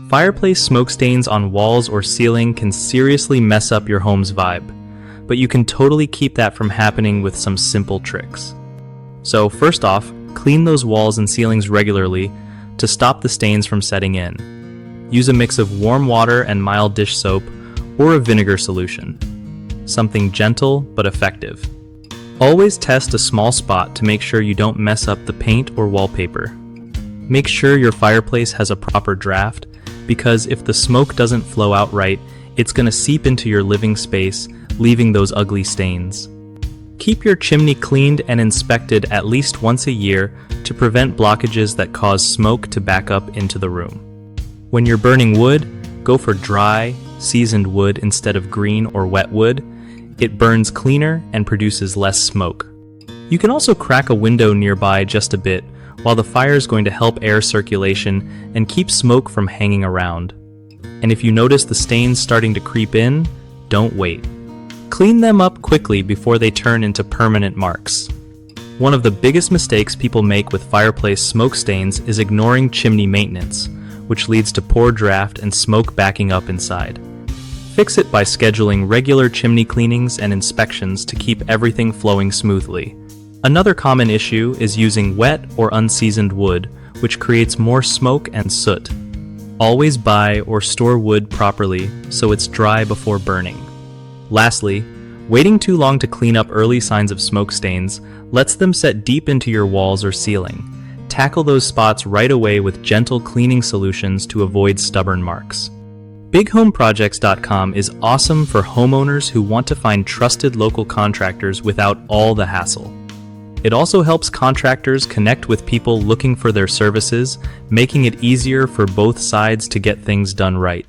Fireplace smoke stains on walls or ceiling can seriously mess up your home's vibe, but you can totally keep that from happening with some simple tricks. So first off, clean those walls and ceilings regularly to stop the stains from setting in. Use a mix of warm water and mild dish soap or a vinegar solution. Something gentle but effective. Always test a small spot to make sure you don't mess up the paint or wallpaper. Make sure your fireplace has a proper draft, because if the smoke doesn't flow out right, it's going to seep into your living space, leaving those ugly stains. Keep your chimney cleaned and inspected at least once a year to prevent blockages that cause smoke to back up into the room. When you're burning wood, go for dry, seasoned wood instead of green or wet wood. It burns cleaner and produces less smoke. You can also crack a window nearby just a bit, while the fire is going to help air circulation and keep smoke from hanging around. And if you notice the stains starting to creep in, don't wait. Clean them up quickly before they turn into permanent marks. One of the biggest mistakes people make with fireplace smoke stains is ignoring chimney maintenance, which leads to poor draft and smoke backing up inside. Fix it by scheduling regular chimney cleanings and inspections to keep everything flowing smoothly. Another common issue is using wet or unseasoned wood, which creates more smoke and soot. Always buy or store wood properly so it's dry before burning. Lastly, waiting too long to clean up early signs of smoke stains lets them set deep into your walls or ceiling. Tackle those spots right away with gentle cleaning solutions to avoid stubborn marks. BigHomeProjects.com is awesome for homeowners who want to find trusted local contractors without all the hassle. It also helps contractors connect with people looking for their services, making it easier for both sides to get things done right.